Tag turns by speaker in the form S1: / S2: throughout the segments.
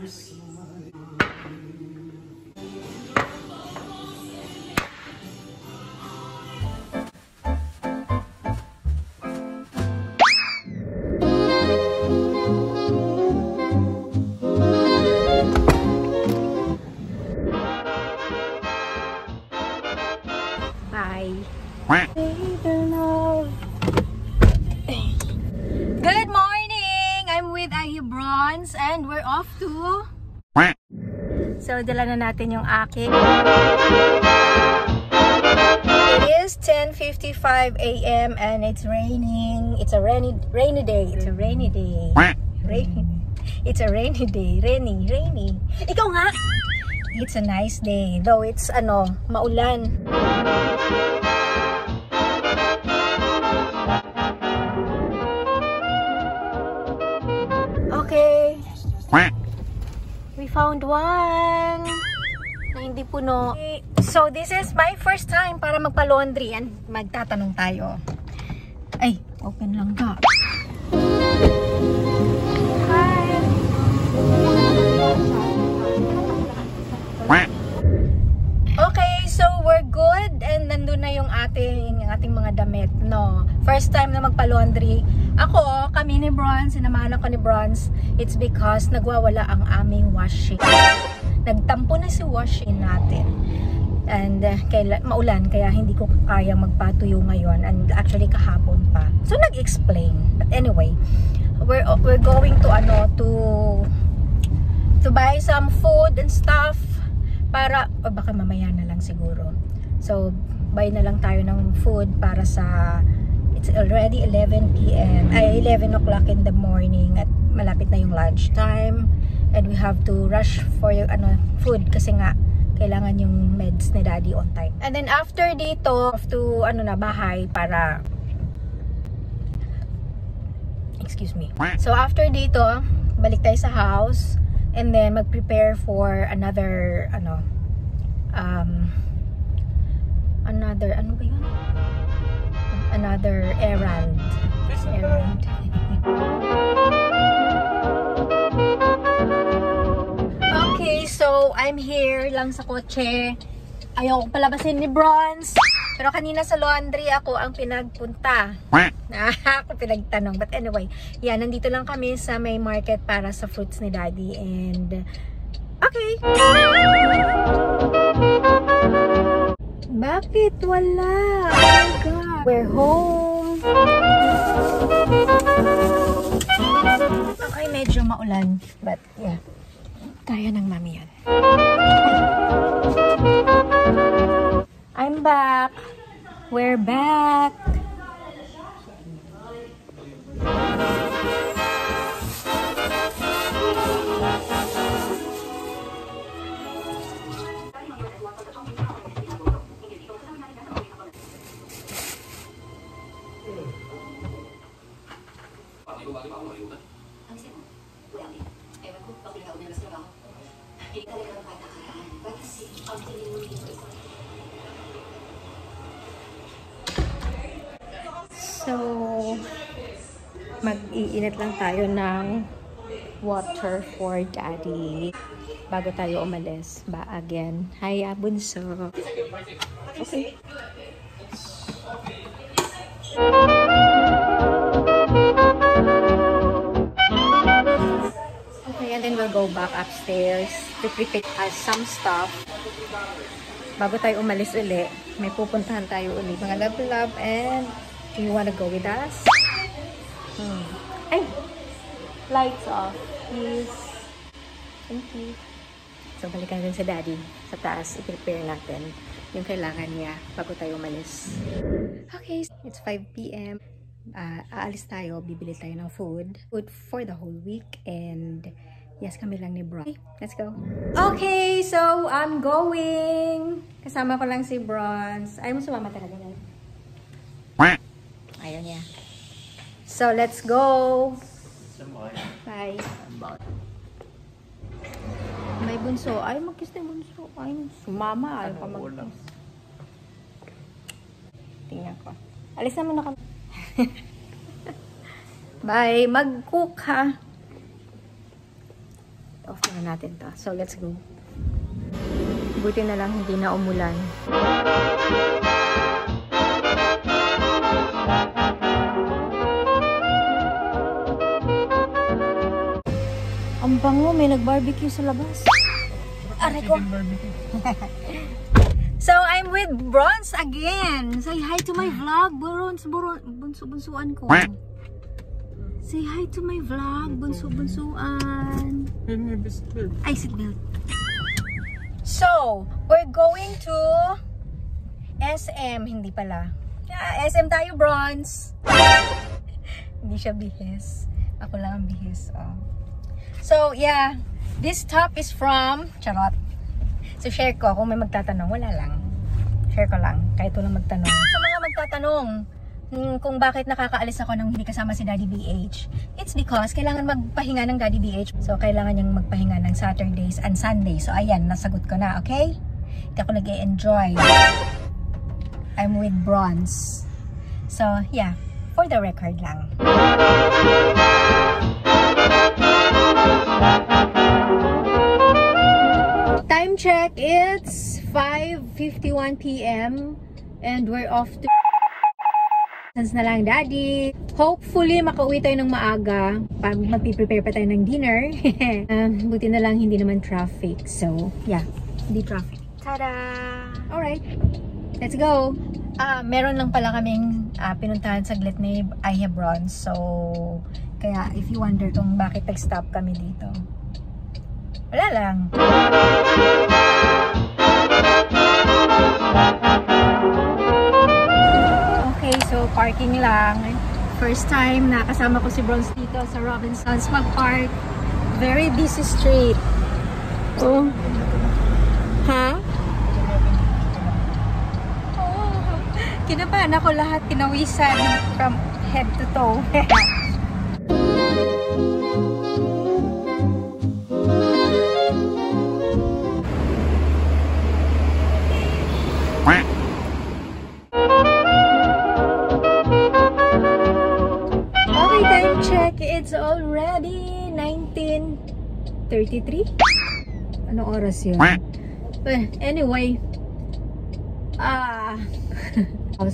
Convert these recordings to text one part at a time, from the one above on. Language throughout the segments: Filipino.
S1: Good morning! I'm with Bronze and we're off to... So, dala na natin yung aking... It is 10:55 a.m. and it's raining. It's a rainy day. It's a rainy day. It's a rainy day. Rainy. Ikaw nga! It's a nice day. Though it's, maulan. Okay. We found one na hindi puno. So this is my first time para magpa-laundry and magtatanong tayo. Ay, open lang ka. Hi. Okay, so we're good and nandun na yung ating mga damit, no. First time na magpa-laundry. Kami ni Bronze, sinamahan ako ni Bronze. It's because nagwawala ang aming washing. Nagtampo na si washing natin. And maulan, kaya hindi ko kayang magpatuyo ngayon. And actually kahapon pa. So nag-explain. But anyway, we're going to to buy some food and stuff para, o baka mamaya na lang siguro. So buy na lang tayo ng food para sa, it's already 11 p.m. ay 11 o'clock in the morning at malapit na yung lunch time and we have to rush for yung food kasi nga kailangan yung meds ni Daddy on time. And then after dito to bahay para, excuse me. So after dito, balik tayo sa house and then mag-prepare for another another errand. Okay, so I'm here lang sa kotse. Ayaw ko palabasin ni Bronze. Pero kanina sa laundry ako ang pinagpunta. Ako pinagtanong. But anyway, yan, nandito lang kami sa may market para sa fruits ni Daddy. And okay. Bakit wala? Oh my God. We're home. Okay, medyo maulan. But yeah, kaya ng mami yan. I'm back. We're back. So, mag-iinit lang tayo ng water for Daddy bago tayo umalis. Again. Hi, Bunso. Okay. Okay, and then we'll go back upstairs to prepare some stuff. Bago tayo umalis uli, may pupuntahan tayo uli. Mga love, and do you wanna go with us? Ay! Lights off, please. Thank you. So, balikan din sa Daddy sa taas. I-prepare natin yung kailangan niya bago tayo umalis. Okay, it's 5 p.m. Aalis tayo, bibili tayo ng food for the whole week, and yes, kami lang ni Bronze. Okay, let's go. Okay, so I'm going. Kasama ko lang si Bronze. Ayaw mo sumama talaga na. Ayaw niya. So let's go. Bye. May bunso. Ay, mag-kiss na bunso. Ay, sumama. Ayaw pa mag-kiss. Tingnan ko. Alis naman ako. Bye. Mag-cook ha. Off na natin to. So, let's go. Buti na lang hindi na umulan. Ang bango, may nag-barbecue sa labas. Aray ko. So, I'm with Bronze again. Say hi to my vlog. Bunso-bunsuan ko. Say hi to my vlog. Bunso-bunsuan. Ay, seatbelt. So, we're going to SM. Hindi pala. SM tayo, Bronze. Hindi siya bihis. Ako lang ang bihis. Oh. So, yeah. This top is from Charot. So, share ko. Kung may magtatanong, wala lang. Share ko lang. Kahit walang magtanong. Sa mga magtatanong kung bakit nakakaalis ako nang hindi kasama si Daddy BH, it's because kailangan magpahinga ng Daddy BH. So, kailangan niyang magpahinga ng Saturdays and Sundays. So, ayan. Nasagot ko na. Okay? Hindi ako nag-e-enjoy. I'm with Bronze. So, yeah. For the record lang. Time check, it's 5:51 p.m. and we're off to na lang, Daddy. Hopefully, makauwi tayo ng maaga. Magpiprepare pa tayo ng dinner. Buti na lang, hindi naman traffic. So, yeah. Hindi traffic. Tada! Alright. Let's go! Meron lang pala kaming pinuntahan saglit ni Iha Bronze. So, kaya if you wonder kung bakit nag-stop kami dito. Wala lang. Okay, so parking lang. First time na kasama ko si Bronze dito sa Robinsons mag-park. Very busy street. Oh. Ha? Oh. Kinabahan ako lahat. Kinawisan from head to toe. It's already 19:33. Ano oras yun? Anyway,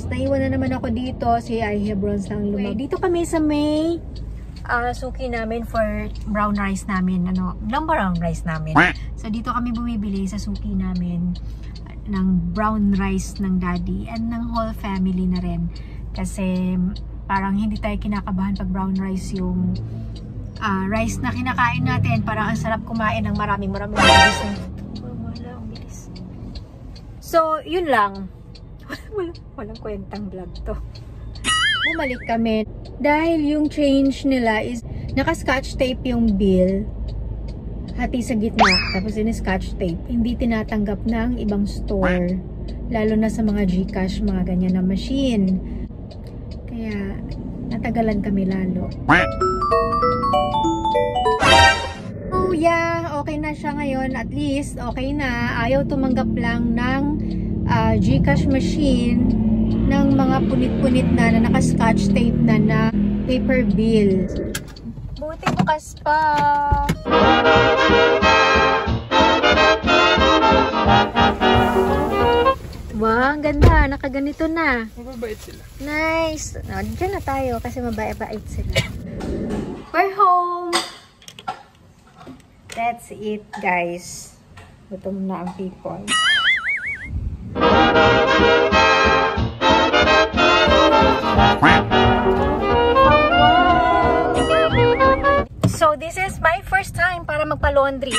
S1: naiwan na naman ako dito. Si Iha Bronze lang lumabas. Dito kami sa may suki namin for brown rice namin. Brown rice namin. So dito kami bumibili sa suki namin ng brown rice ng Daddy and ng whole family na rin. Kasi parang hindi tayo kinakabahan pag brown rice yung rice na kinakain natin. Parang ang sarap kumain ng maraming bilis. Bilis. So, yun lang. Walang kwentang vlog to. Bumalik kami. Dahil yung change nila is naka-scotch tape yung bill. Hati sa gitna. Tapos in-scotch tape. Hindi tinatanggap ng ibang store. Lalo na sa mga GCash, mga ganyan na machine. Kaya, natagalan kami lalo. Oh yeah, okay na siya ngayon. At least, okay na. Ayaw tumanggap lang ng GCash machine ng mga punit-punit na naka-scotch tape na paper bill. Buti bukas pa. Wow, ang ganda. Nakaganito na.
S2: Mababait sila.
S1: Nice. Diyan na tayo kasi mabait sila. We're home. That's it, guys. Gutom na ang people. So, this is my first time para magpa-laundry.